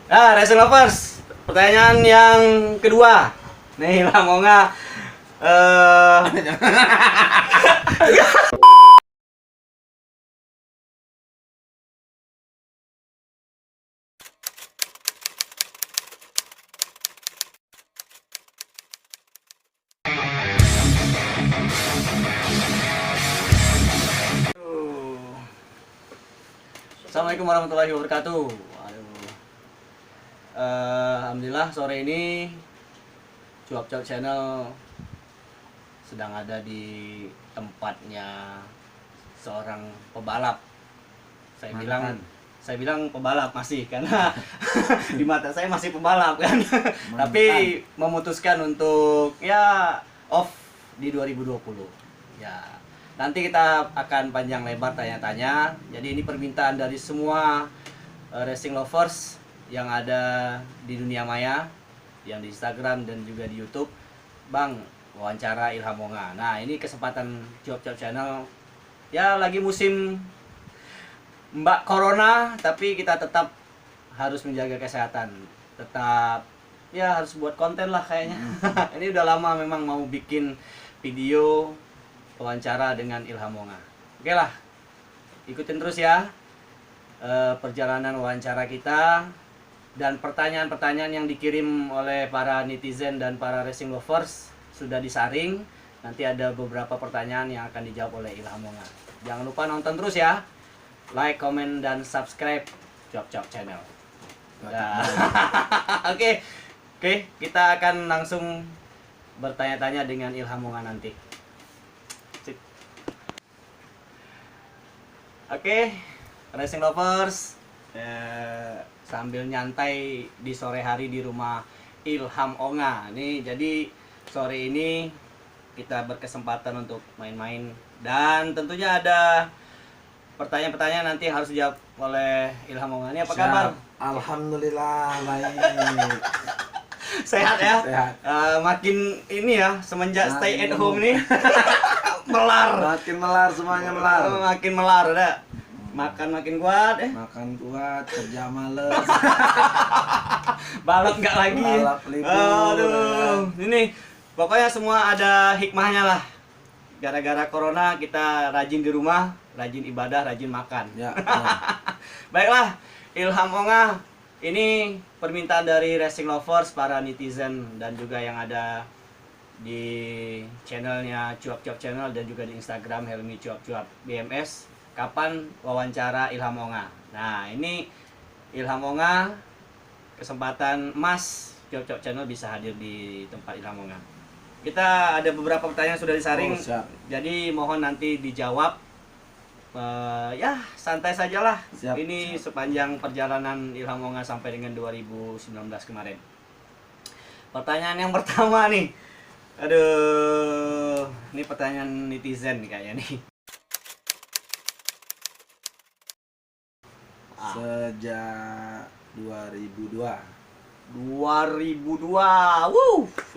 Nah, Racing Lovers, pertanyaan yang kedua. Nih, lah mau nggak? Assalamualaikum warahmatullahi wabarakatuh. Aduh. Alhamdulillah sore ini Cuap-Cuap Channel sedang ada di tempatnya seorang pebalap. Saya bilang pebalap masih karena di mata saya masih pebalap kan. Tapi memutuskan untuk ya off di 2020. Ya. Nanti kita akan panjang lebar tanya-tanya. Jadi ini permintaan dari semua racing lovers yang ada di dunia maya, yang di Instagram dan juga di YouTube. Bang, wawancara Ilham Onga. Nah, ini kesempatan Cuap-Cuap Channel. Ya, lagi musim Mbak Corona, tapi kita tetap harus menjaga kesehatan. Tetap ya harus buat konten lah kayaknya. Ini udah lama memang mau bikin video wawancara dengan Ilham Onga. Oke lah, ikutin terus ya perjalanan wawancara kita dan pertanyaan-pertanyaan yang dikirim oleh para netizen dan para racing lovers sudah disaring. Nanti ada beberapa pertanyaan yang akan dijawab oleh Ilham Onga. Jangan lupa nonton terus ya. Like, comment, dan subscribe Cuap-Cuap Channel. Oke, kita akan langsung bertanya-tanya dengan Ilham Onga nanti. Oke, racing lovers, sambil nyantai di sore hari di rumah Ilham Onga. Nih, jadi sore ini kita berkesempatan untuk main-main dan tentunya ada pertanyaan-pertanyaan nanti yang harus dijawab oleh Ilham Onga. Ini apa kabar? Alhamdulillah baik. Sehat ya? Sehat. Makin ini ya, semenjak stay at home nih. Melar. Makin melar, semuanya melar. Makin melar ada. Makan makin kuat Makan kuat, kerja males. Balap nggak lagi. Balap libur. Aduh, ini pokoknya semua ada hikmahnya lah. Gara-gara corona kita rajin di rumah, rajin ibadah, rajin makan. Ya. Baiklah, Ilham Onga, ini permintaan dari racing lovers, para netizen dan juga yang ada di channelnya Cuap-Cuap Channel dan juga di Instagram Helmi Cuap-Cuap BMS. Kapan wawancara Ilham Onga? Nah, ini Ilham Onga, kesempatan emas Cuap-Cuap Channel bisa hadir di tempat Ilham Onga. Kita ada beberapa pertanyaan sudah disaring, jadi mohon nanti dijawab. Ya santai sajalah. Ini sepanjang perjalanan Ilham Onga sampai dengan 2019 kemarin. Pertanyaan yang pertama nih. Aduh, ini pertanyaan netizen nih kayaknya nih. Sejak 2002. 2002.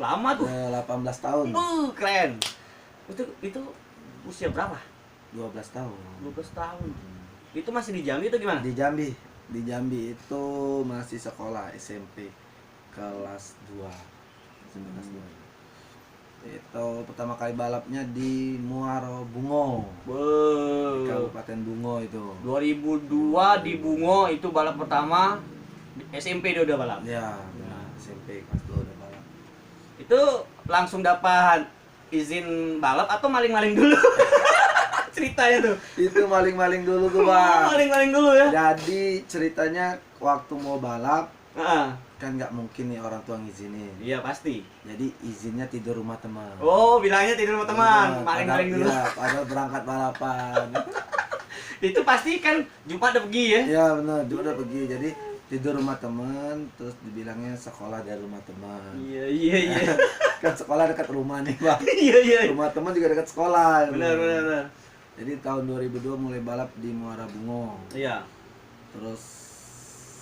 Lama tuh. 18 tahun. Keren. Itu usia berapa? 12 tahun. 12 tahun. Itu masih di Jambi itu gimana? Di Jambi. Di Jambi itu masih sekolah SMP kelas 2. SMP kelas 2. Itu pertama kali balapnya di Muaro Bungo. Di Kabupaten Bungo itu. 2002 di Bungo itu balap pertama. SMP dia udah balap. Ya, SMP kelas 2 udah balap. Itu langsung dapat izin balap atau maling-maling dulu? Ceritanya tuh. Itu maling-maling dulu tuh, Bang. Maling-maling dulu ya. Jadi ceritanya waktu mau balap kan nggak mungkin nih orang tua ngizinin. Iya pasti. Jadi izinnya tidur rumah teman. Oh, bilangnya tidur rumah teman. Maling-maling dulu. Iya, padahal berangkat balapan. Itu pasti kan Jumat udah pergi ya? Iya benar, dia udah pergi. Jadi tidur rumah teman, terus dibilangnya sekolah dari rumah teman. Iya. Kan sekolah dekat rumah nih, Bang. Iya. Rumah teman juga dekat sekolah. Benar. Jadi tahun 2002 mulai balap di Muara Bungo. Iya. Terus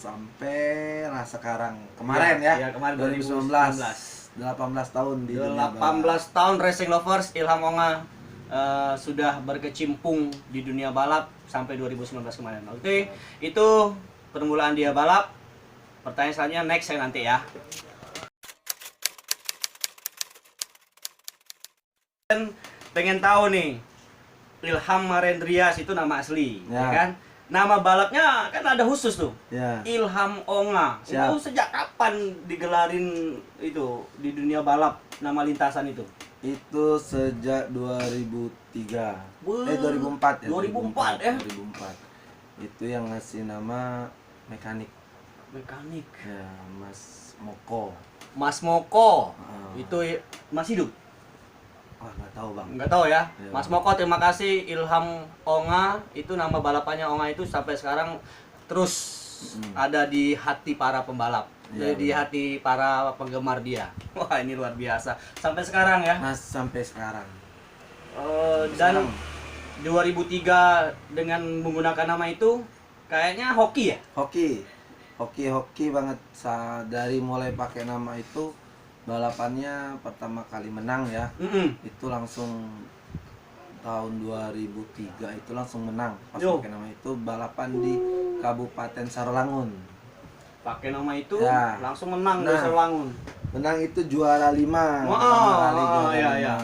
sampai sekarang kemarin ya. Iya, kemarin 2019. 18 tahun di 18 tahun racing lovers Ilham Onga sudah berkecimpung di dunia balap sampai 2019 kemarin. Oke, itu permulaan dia balap. pertanyaan selanjutnya next ya nanti ya. Pengen tahu nih, Ilham Marendrias itu nama asli, ya kan? Nama balapnya kan ada khusus tuh. Ya. Ilham Onga. Siap. Itu sejak kapan digelarin itu di dunia balap nama lintasan itu? Itu sejak 2003. Wah, 2004 ya. 2004 ya. 2004. Itu yang ngasih nama mekanik. Mekanik. Ya, Mas Moko. Mas Moko. Ah. Itu masih hidup? Wah, nggak tahu bang. Nggak tahu ya. Ya. Mas Moko terima kasih. Ilham Onga itu nama balapannya Onga itu sampai sekarang terus ada di hati para pembalap. Ya, Di hati para penggemar dia. Wah, ini luar biasa. Sampai sekarang ya. Mas sampai sekarang. Dan 2003 dengan menggunakan nama itu kayaknya hoki ya? Hoki banget. Dari mulai pakai nama itu balapannya pertama kali menang ya. Itu langsung tahun 2003 itu langsung menang pas pakai nama itu, balapan di Kabupaten Sarolangun. Pakai nama itu Ya. langsung menang di Nah. Sarolangun. Menang itu juara 5. Iya.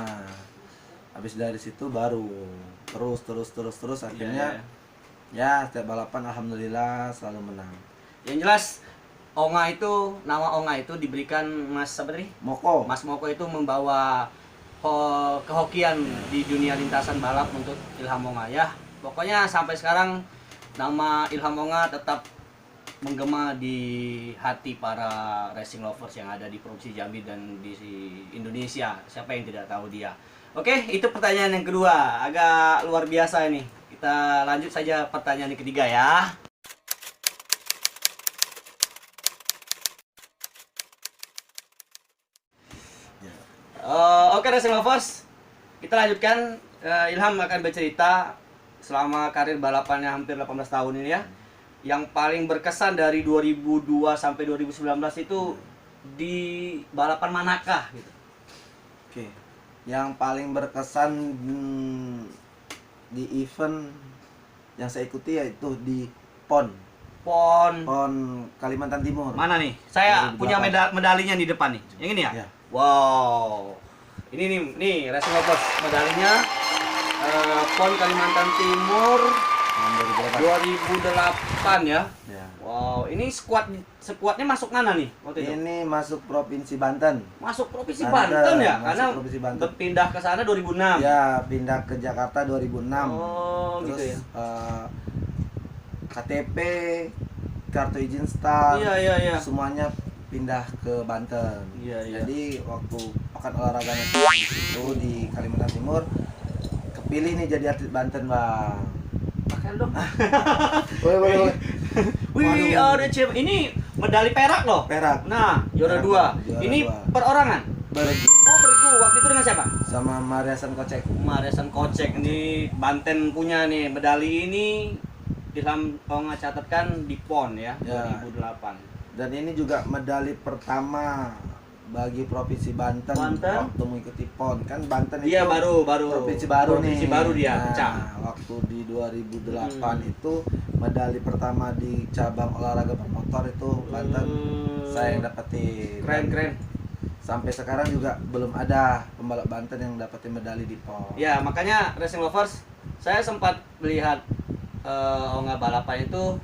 Habis dari situ baru terus akhirnya ya setiap balapan alhamdulillah selalu menang. Yang jelas nama Onga itu diberikan Mas apa tadi? Moko. Mas Moko itu membawa kehokian di dunia lintasan balap untuk Ilham Onga ya. Pokoknya sampai sekarang nama Ilham Onga tetap menggema di hati para racing lovers yang ada di Provinsi Jambi dan di Indonesia. Siapa yang tidak tahu dia? Oke, itu pertanyaan yang kedua. Agak luar biasa ini. Kita lanjut saja pertanyaan yang ketiga ya. Oke racing lovers, kita lanjutkan. Ilham akan bercerita selama karir balapannya hampir 18 tahun ini ya. Yang paling berkesan dari 2002 sampai 2019 itu di balapan manakah gitu? Oke. Yang paling berkesan di event yang saya ikuti yaitu di PON Kalimantan Timur. Mana nih? Saya 2008. punya medalinya di depan nih. Yang ini ya? Ya. Wow. Ini nih racing lovers medalinya PON Kalimantan Timur Tahun 2008 ya. Ya. Wow, ini skuadnya masuk mana nih waktu itu? Ini masuk Provinsi Banten. Masuk Provinsi Banten, Banten ya? masuk Karena Provinsi Banten. berpindah ke sana 2006. Ya, pindah ke Jakarta 2006. Oh, Terus gitu ya. KTP, kartu izin start, Iya. semuanya pindah ke Banten. Iya. Jadi waktu pekan olahraga nasional itu di Kalimantan Timur kepilih nih jadi atlet Banten, Bang. Pakai dong. Boleh. Wih, ada cewek. Ini medali perak loh. Perak. Nah, juara Perak, 2. juara Ini dua. perorangan. Bergu Oh, bergu. Waktu itu dengan siapa? sama Mariasan Kocek. Mariasan Kocek. Ini Banten punya nih medali ini. Ilham Onga catatkan di PON ya, Ya. 2008. Dan ini juga medali pertama bagi Provinsi Banten, waktu mengikuti PON. Kan Banten Iya, itu baru provinsi baru provinsi nih. baru dia Nah, pecah. waktu di 2008 itu medali pertama di cabang olahraga bermotor itu Banten saya yang dapetin. Keren. Sampai sekarang juga belum ada pembalap Banten yang dapetin medali di PON. Ya, makanya racing lovers, saya sempat melihat Onga balapan itu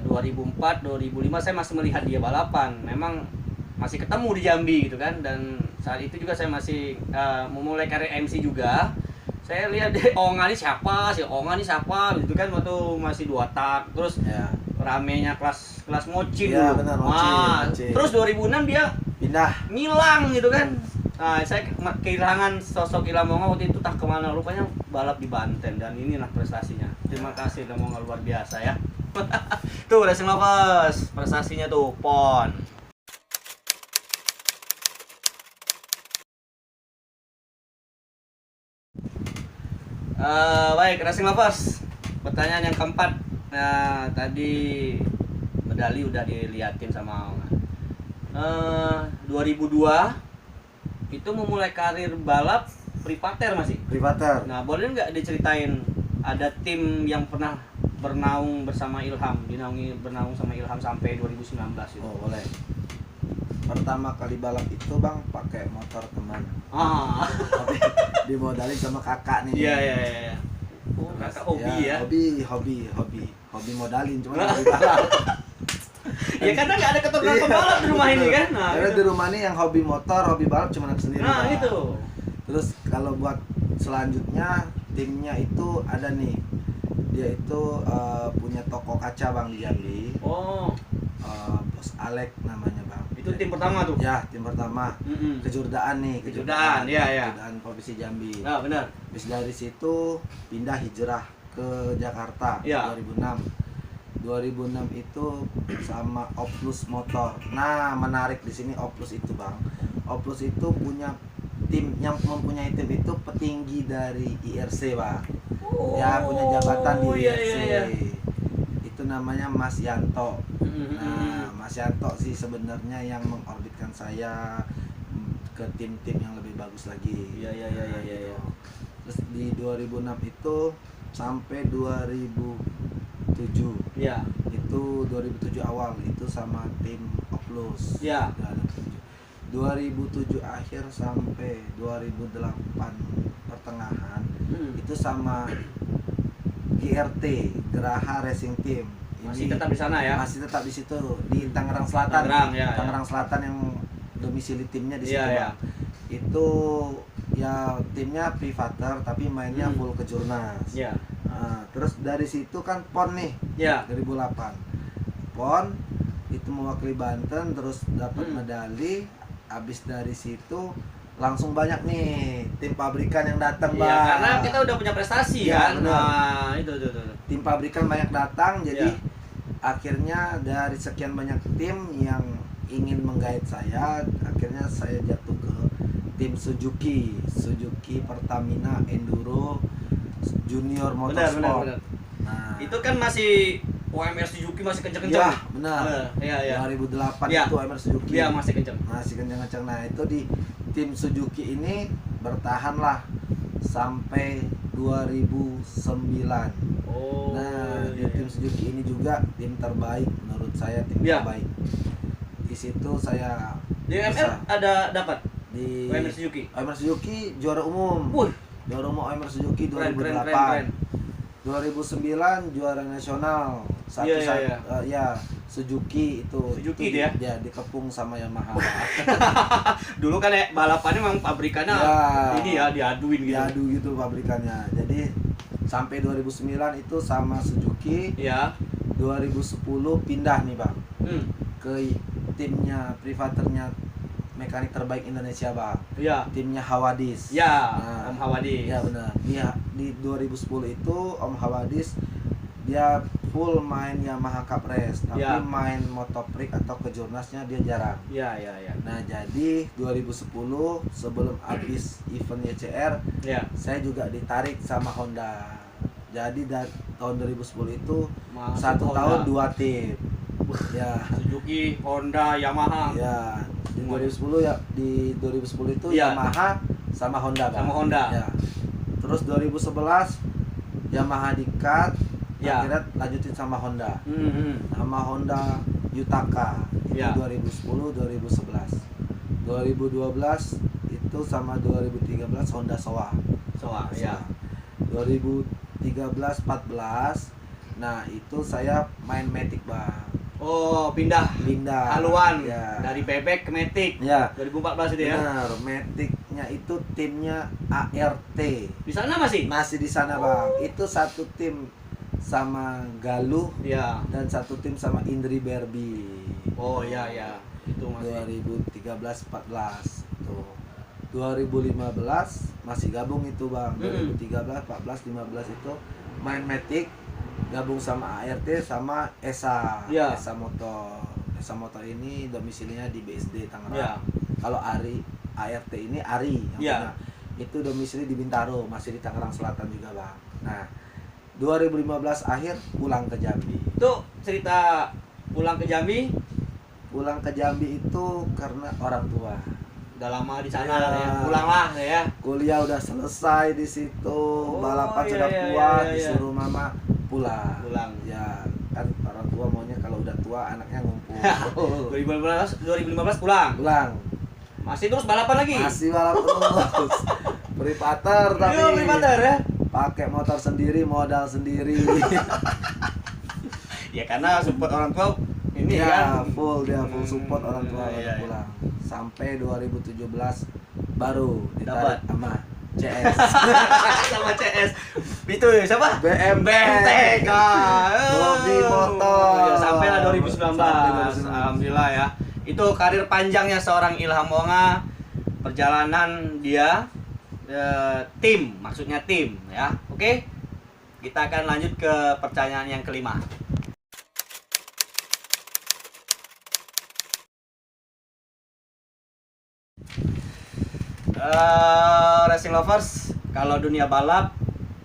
2004, 2005 saya masih melihat dia balapan. Memang masih ketemu di Jambi gitu kan, dan saat itu juga saya masih memulai karir MC juga. Saya lihat deh Onga ini siapa gitu kan, waktu masih 2 tak. Terus Ya. ramenya kelas mocin Iya, dulu. benar, mocin. Terus 2006 dia Pindah. ngilang gitu kan. Nah, saya kehilangan sosok Ilham Onga waktu itu, tak kemana rupanya balap di Banten, dan inilah prestasinya. Terima kasih Ilham Onga, luar biasa ya. Tuh racing lovers, prestasinya tuh PON. Baik racing lovers, pertanyaan yang keempat. Nah, tadi medali udah diliatin sama Onga. 2002 itu memulai karir balap privater masih. Privater. Nah, boleh nggak diceritain ada tim yang pernah bernaung bersama Ilham, bernaung sama Ilham sampai 2019 itu? Oh, boleh. Pertama kali balap itu Bang pakai motor teman. Tapi dimodalin sama kakak nih. Iya. Oh, kakak hobi ya? Hobi modalin, cuma hobi balap. Ya karena nggak ada keturunan pembalap di rumah ini kan? Nah, karena gitu. di rumah ini yang hobi motor, hobi balap cuma aku sendiri. Nah, Bang. itu. Terus kalau buat selanjutnya timnya itu ada nih. Dia itu punya toko kaca Bang di Jambi. Oh, Bos Alek namanya Bang. itu tim pertama tuh? Ya, tim pertama. Kejurdaan nih, Kejurdaan, iya. Kejurdaan Provinsi Jambi. Nah, benar. Habis dari situ pindah hijrah ke Jakarta Ya. 2006. 2006 itu sama Oplus Motor. Nah, menarik di sini Oplus itu, Bang. Oplus itu punya tim yang mempunyai tim itu petinggi dari IRC, Bang. Ya, punya jabatan di IRC. Iya. Itu namanya Mas Yanto. Nah, Mas Yanto sih sebenarnya yang mengorbitkan saya ke tim-tim yang lebih bagus lagi. Iya. Terus di 2006 itu sampai 2007. Iya. Itu 2007 awal itu sama tim Oplus. Iya. 2007 akhir sampai 2008 pertengahan itu sama GRT, Geraha Racing Team. Masih tetap di sana ya? Masih tetap di situ di Tangerang Selatan. Tangerang, ya. Tangerang Selatan yang domisili timnya di situ. Iya. Bang. Itu ya timnya privater tapi mainnya full ke Jurnas. Iya. Nah, terus dari situ kan PON nih. Iya. 2008. PON itu mewakili Banten terus dapat medali. Habis dari situ langsung banyak nih tim pabrikan yang datang, Iya, Bang. karena kita udah punya prestasi Iya, kan. benar. Nah, itu. Tim pabrikan banyak datang, jadi Iya. akhirnya dari sekian banyak tim yang ingin menggait saya, akhirnya saya jatuh ke tim Suzuki Pertamina Enduro Junior Motorsport. Benar. Nah, Itu kan masih OMR Suzuki masih kenceng-kenceng. ya benar. Iya. 2008 Ya. itu OMR Suzuki. Iya, masih kenceng. Masih kencang-kencang. Nah, itu di tim Suzuki ini bertahanlah sampai 2009. Oh. Nah, di iya. tim Suzuki ini juga tim terbaik menurut saya, tim Iya. terbaik. Di situ saya Di bisa OMR ada dapat di OMR Suzuki. OMR Suzuki juara umum. Wih, Juara umum OMR Suzuki keren. 2008. 2009 juara nasional. Iya. Ya, Suzuki itu. Suzuki itu dia? Ya, dikepung sama Yamaha. Dulu kan ya balapannya memang pabrikannya Ya. ini ya diaduin gitu. Diadu gitu pabrikannya. Jadi sampai 2009 itu sama Suzuki. Iya. 2010 pindah nih, Bang, ke timnya privaternya mekanik terbaik Indonesia, Bang. Iya. Timnya Hawadis. Ya, Nah, Om Hawadi. Ya benar. Di 2010 itu Om Hawadis dia full main Yamaha Cup Race, tapi Ya. main Motoprix atau kejurnasnya dia jarang. Iya. Nah, jadi 2010 sebelum habis event YCR, Iya. saya juga ditarik sama Honda. Jadi tahun 2010 itu Masuk satu Honda. tahun 2 tim. Ya. Suzuki, Honda, Yamaha. Ya, di 2010 ya, di 2010 itu Iya. Yamaha sama Honda, Bang. Sama Honda. Ya. Terus 2011 Yamaha di-cut, Ya. akhirnya lanjutin sama Honda. Mhm. Sama Honda Yutaka. Itu Ya. 2010 2011. 2012 itu sama 2013 Honda Soa. Soa, ya. 2013 14. Nah, itu saya main Matic, Bang. Oh, pindah haluan Ya. dari bebek ke Matic. Ya. 2014 itu ya. Benar, Matic-nya itu timnya ART. Di sana masih? Masih di sana, Bang. Itu satu tim sama Galuh Iya. dan satu tim sama Indri Berbi. Oh, iya. Itu masih. 2013 14 tuh. 2015 masih gabung itu, Bang. 2013 14 15 itu main Matic, gabung sama ART sama ESA. Ya. ESA Motor ini domisilinya di BSD Tangerang. Ya. Kalau ART ini Ari yang Ya. punya. Itu domisili di Bintaro, masih di Tangerang Selatan juga, Bang. Nah, 2015 akhir pulang ke Jambi. Itu cerita pulang ke Jambi Pulang ke Jambi itu karena orang tua. udah lama di sana Ya. ya. Pulanglah ya. Kuliah udah selesai di situ, balapan iya, sudah iya, puas, iya. disuruh mama ngumpul lah. Pulang. Ya kan orang tua maunya kalau udah tua anaknya ngumpul. 2015 pulang. Pulang. Masih terus balapan lagi. Masih balap terus. Privater tapi. Iya, privater ya. Pakai motor sendiri, modal sendiri. Ya karena support orang tua ini ya, kan. full support orang tua Iya, iya. pulang. Sampai 2017 baru Dapat. ditarik sama CS. Sama CS. Itu siapa? BMTK. Hobi motor. Ya, sampailah 2019. Sampai 2019. Alhamdulillah ya. Itu karir panjangnya seorang Ilham Monga, perjalanan dia tim, maksudnya tim ya. Oke. Kita akan lanjut ke pertanyaan yang kelima. Racing lovers, kalau dunia balap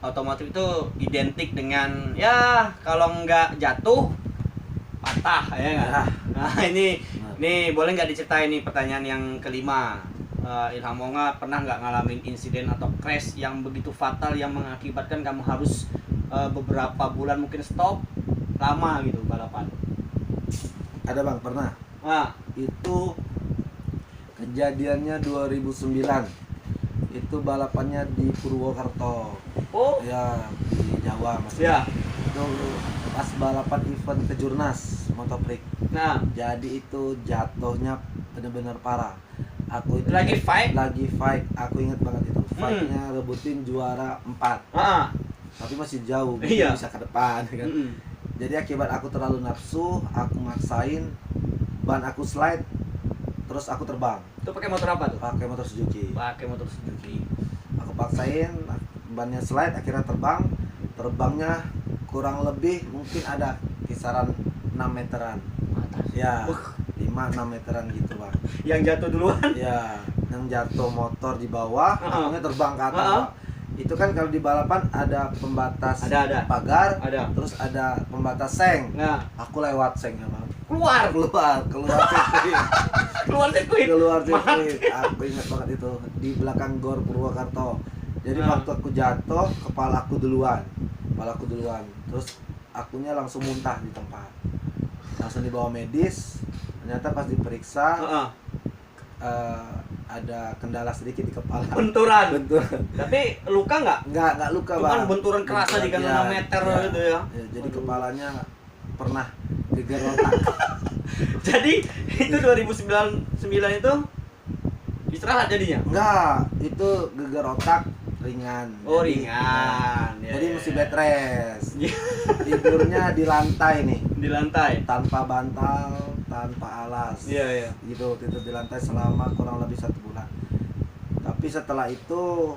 otomotif itu identik dengan ya kalau nggak jatuh patah ya nggak? Ya. Nah ini boleh nggak diceritain nih pertanyaan yang kelima. Ilham Monga pernah nggak ngalamin insiden atau crash yang begitu fatal yang mengakibatkan kamu harus beberapa bulan mungkin stop lama gitu balapan? Ada Bang, pernah. Nah, Itu kejadiannya 2009. Itu balapannya di Purwokerto. oh Ya, di Jawa Mas. ya, Itu pas balapan event Kejurnas Motoprik. nah Jadi itu jatuhnya benar-benar parah. Aku itu lagi fight. Aku ingat banget itu. Fightnya rebutin juara 4. Ah, Tapi masih jauh, Iya. bisa ke depan kan. Jadi akibat aku terlalu nafsu, aku maksain ban aku slide, terus aku terbang. itu pakai motor apa tuh? Pakai motor Suzuki. Pakai motor Suzuki. Aku paksain, bannya slide, akhirnya terbang. Terbangnya kurang lebih mungkin ada kisaran 6 meteran. Atas. Ya, 5-6 meteran gitu Bang. Yang jatuh duluan? Ya, yang jatuh motor di bawah, akunya terbang ke atas. Pak. Itu kan kalau di balapan ada pembatas Ada. pagar, Ada. terus ada pembatas seng. Nah, Aku lewat sengnya Bang. keluar Sirkuit. keluar sirkuit. Keluar sirkuit. Aku ingat banget itu di belakang Gor Purwokerto. Jadi Nah. waktu aku jatuh, kepala aku duluan. Terus akunya langsung muntah di tempat. Langsung dibawa medis. Ternyata pas diperiksa Heeh. ada kendala sedikit di kepala. Benturan. Benturan. Tapi luka nggak? Enggak luka Cuman Bang. benturan keras aja kan, 6 meter gitu ya. Jadi Waduh. kepalanya pernah geger otak. Jadi itu 2009 itu istirahat jadinya. Enggak, itu geger otak ringan. Oh, Jadi- ringan. Ya, Jadi ya, mesti ya. bed rest. Iya. Tidurnya di lantai nih, Di lantai. tanpa bantal, tanpa alas. Iya, iya. Gitu, tidur di lantai selama kurang lebih 1 bulan. Tapi setelah itu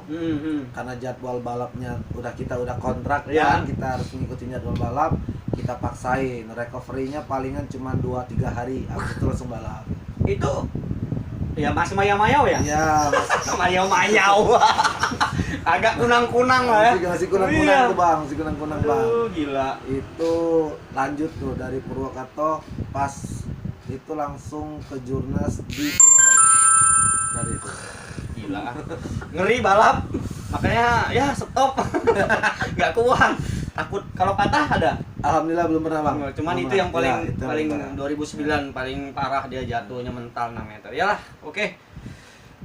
karena jadwal balapnya kita udah kontrak Iya. kan, kita harus ngikutin jadwal balap, kita paksain. Recovery-nya palingan cuma 2-3 hari, habis itu langsung balap. Itu ya masih mayau-mayau ya? Iya, Mayau-mayau. Agak kunang-kunang lah ya. masih kunang-kunang Iya. tuh Bang, masih kunang-kunang Bang. Aduh, gila. Itu lanjut tuh dari Purwokerto, pas itu langsung ke Jurnas di Surabaya. Dari itu. Gila. Ngeri balap. Makanya ya stop. Nggak kuat. Takut kalau patah ada. Alhamdulillah belum pernah Bang. Cuman Belum itu yang pernah. paling Ya, itu yang paling parah. 2009 paling parah dia jatuhnya mental 6 meter. Yalah, oke.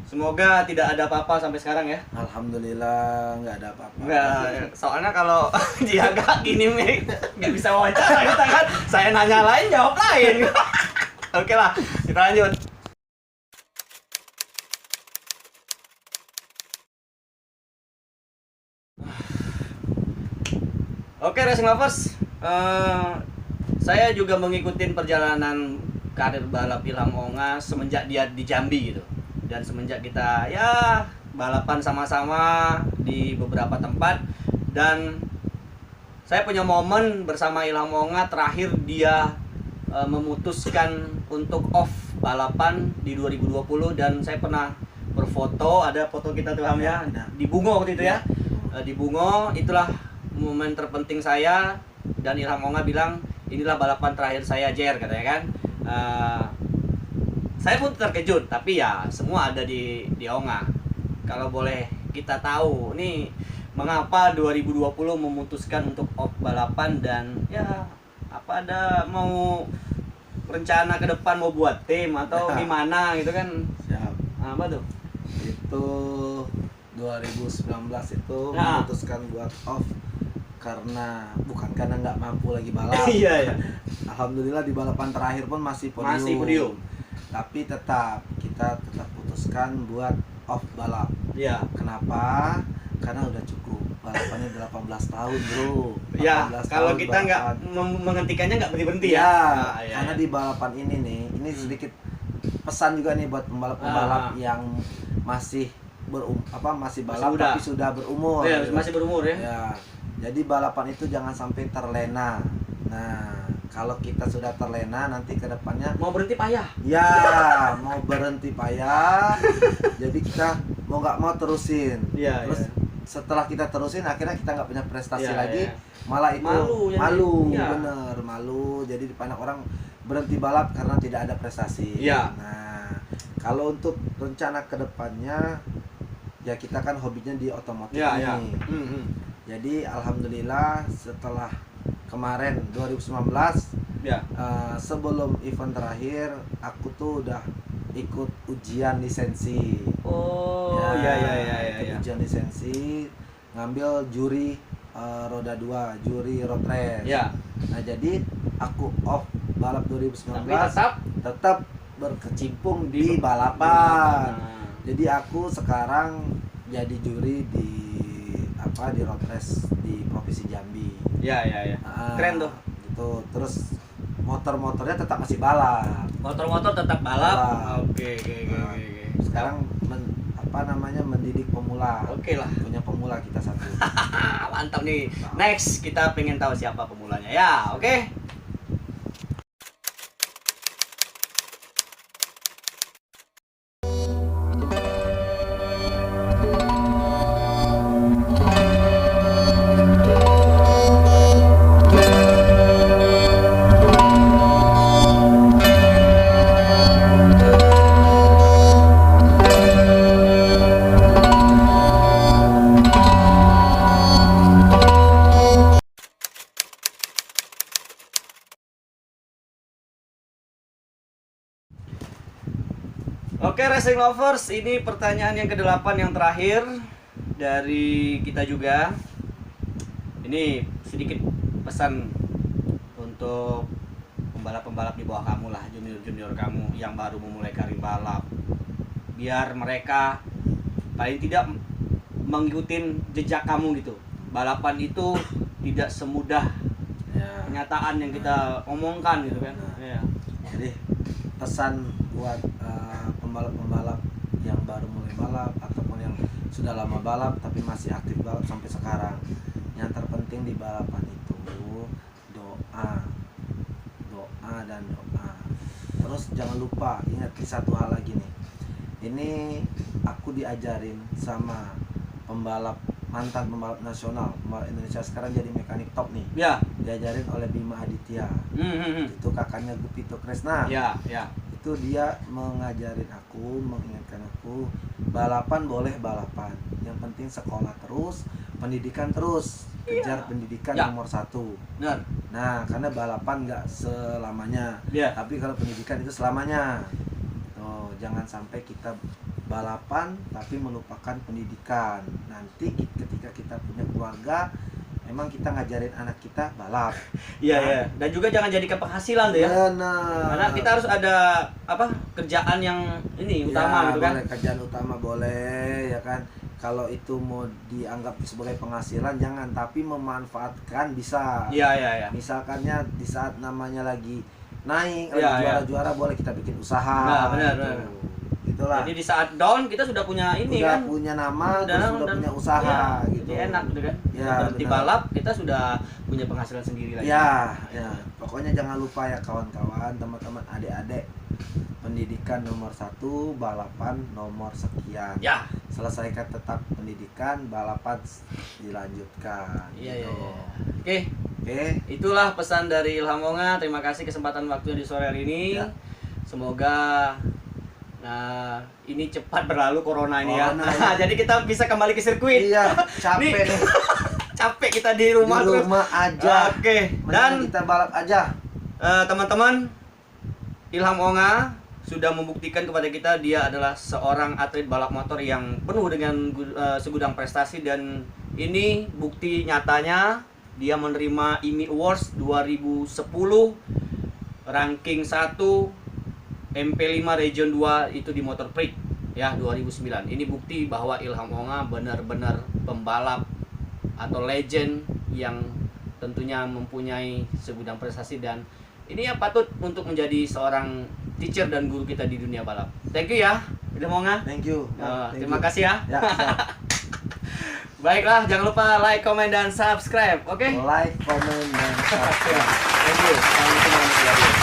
Semoga tidak ada apa-apa sampai sekarang ya. Alhamdulillah nggak ada apa-apa. Enggak, soalnya kalau dia agak gini nih nggak bisa wawancara kita kan. Saya nanya lain jawab lain. Oke lah, kita lanjut. Oke, Racing Lovers, saya juga mengikuti perjalanan karir balap Ilham Monga semenjak dia di Jambi gitu, dan semenjak kita ya balapan sama-sama di beberapa tempat, dan saya punya momen bersama Ilham Monga terakhir dia memutuskan untuk off balapan di 2020, dan saya pernah berfoto, ada foto kita tuh Ham ya, di Bungo waktu itu ya. Di Bungo itulah momen terpenting saya, dan Ilham Monga bilang inilah balapan terakhir saya Jer katanya kan. Saya pun terkejut, tapi ya semua ada di Onga. Kalau boleh kita tahu nih mengapa 2020 memutuskan untuk off balapan, dan ya apa ada mau rencana ke depan mau buat tim atau gimana gitu kan? Siap. Apa tuh? Itu 2019 itu Nah. memutuskan buat off bukan karena nggak mampu lagi balap. Iya ya. Alhamdulillah di balapan terakhir pun masih podium. Masih podium. Tapi kita tetap putuskan buat off balap. Iya. Kenapa? Karena udah cukup. Balapannya 18 tahun, Bro. Ya, 18 kalau tahun kita nggak balapan. menghentikannya nggak berhenti ya. Ya, Iya, karena iya. di balapan ini nih, ini sedikit pesan juga nih buat pembalap-pembalap yang masih masih balap muda. tapi sudah berumur. Iya, gitu. masih berumur ya. Ya, jadi balapan itu jangan sampai terlena. Nah, kalau kita sudah terlena nanti ke depannya Mau berhenti payah. ya mau berhenti payah. Jadi kita mau nggak mau terusin. Iya, Terus iya. setelah kita terusin akhirnya kita nggak punya prestasi Iya, lagi, iya. malah itu Malu, jadi. malu, Iya. bener malu. Jadi banyak orang berhenti balap karena tidak ada prestasi. Iya. Nah, kalau untuk rencana kedepannya ya kita kan hobinya di otomotif Iya, iya. nih. Jadi alhamdulillah setelah kemarin 2019 Ya. sebelum event terakhir aku tuh udah ikut ujian lisensi. Oh, iya iya iya ikut iya. ujian lisensi, ngambil juri roda 2, juri road race. Ya. Nah, jadi aku off balap 2019 Tapi tetap berkecimpung di balapan. Nah. Jadi aku sekarang jadi juri di road race di Provinsi Jambi. Ya ya ya. Keren tuh. Gitu. Terus motor-motornya tetap masih balap. Motor-motor tetap balap. Balap. Oke. Sekarang mendidik pemula. Oke lah. Punya pemula kita satu. Mantap nih. Next kita pengen tahu siapa pemulanya. Ya, oke. Oke, Racing Lovers, ini pertanyaan yang ke-8 yang terakhir dari kita juga. Ini sedikit pesan untuk pembalap-pembalap di bawah kamu lah, junior-junior kamu yang baru memulai karir balap. Biar mereka paling tidak mengikuti jejak kamu gitu. Balapan itu tidak semudah Ya. kenyataan yang kita omongkan gitu kan. Ya. Jadi pesan buat pembalap-pembalap yang baru mulai balap ataupun yang sudah lama balap tapi masih aktif balap sampai sekarang, yang terpenting di balapan itu doa dan doa. Terus jangan lupa ingat satu hal lagi nih, ini aku diajarin sama mantan pembalap nasional, pembalap Indonesia sekarang jadi mekanik top nih, Ya. diajarin oleh Bima Aditya. Itu kakaknya Gupito Kresna. Ya, ya. Itu dia mengajarin aku, mengingatkan aku, balapan boleh balapan, yang penting sekolah terus, pendidikan terus, kejar pendidikan Ya. nomor 1. Benar. Nah, karena balapan nggak selamanya, Ya. tapi kalau pendidikan itu selamanya. Tuh, jangan sampai kita balapan tapi melupakan pendidikan. Nanti ketika kita punya keluarga, emang kita ngajarin anak kita balap. Iya, ya. Dan juga jangan jadikan penghasilan tuh ya. Benar. Karena kita harus ada kerjaan yang ini utama Ya, gitu kan. boleh, kerjaan utama boleh ya kan. Kalau itu mau dianggap sebagai penghasilan jangan, tapi memanfaatkan bisa. Iya, iya, iya. Misalkannya di saat namanya lagi naik, Ya, lagi ya. juara-juara boleh kita bikin usaha. Nah, benar, gitu. benar. Itulah. Jadi di saat down kita sudah punya ini udah kan. punya nama, terus Dan- udah dan- punya usaha ya, gitu. Jadi enak gitu kan. Ya, Berhenti benar. balap kita sudah punya penghasilan sendiri lagi. Ya, ya. Pokoknya jangan lupa ya kawan-kawan, teman-teman, adik-adik. Pendidikan nomor 1, balapan nomor sekian. Ya. Selesaikan tetap pendidikan, balapan dilanjutkan. Iya, iya, gitu. iya. Oke, Oke. itulah pesan dari Ilham Wonga. Terima kasih kesempatan waktunya di sore hari ini. Ya. Semoga Nah, ini cepat berlalu corona ini ya. Corona, ya. Jadi kita bisa kembali ke sirkuit. Iya, capek Nih. nih. Capek kita di rumah Di terus. rumah aja. Oke. Mendingan Dan kita balap aja. teman-teman, Ilham Onga sudah membuktikan kepada kita dia adalah seorang atlet balap motor yang penuh dengan segudang prestasi, dan ini bukti nyatanya dia menerima IMI Awards 2010 ranking 1 MP5 Region 2 itu di Motor Prix ya 2009. Ini bukti bahwa Ilham Onga benar-benar pembalap atau legend yang tentunya mempunyai segudang prestasi, dan ini ya patut untuk menjadi seorang teacher dan guru kita di dunia balap. Thank you ya, Ilham Onga. Thank you. Terima kasih ya. Ya, siap. Baiklah, jangan lupa like, comment, dan subscribe. Oke? Like, comment, dan subscribe. Thank you. Assalamualaikum warahmatullahi wabarakatuh.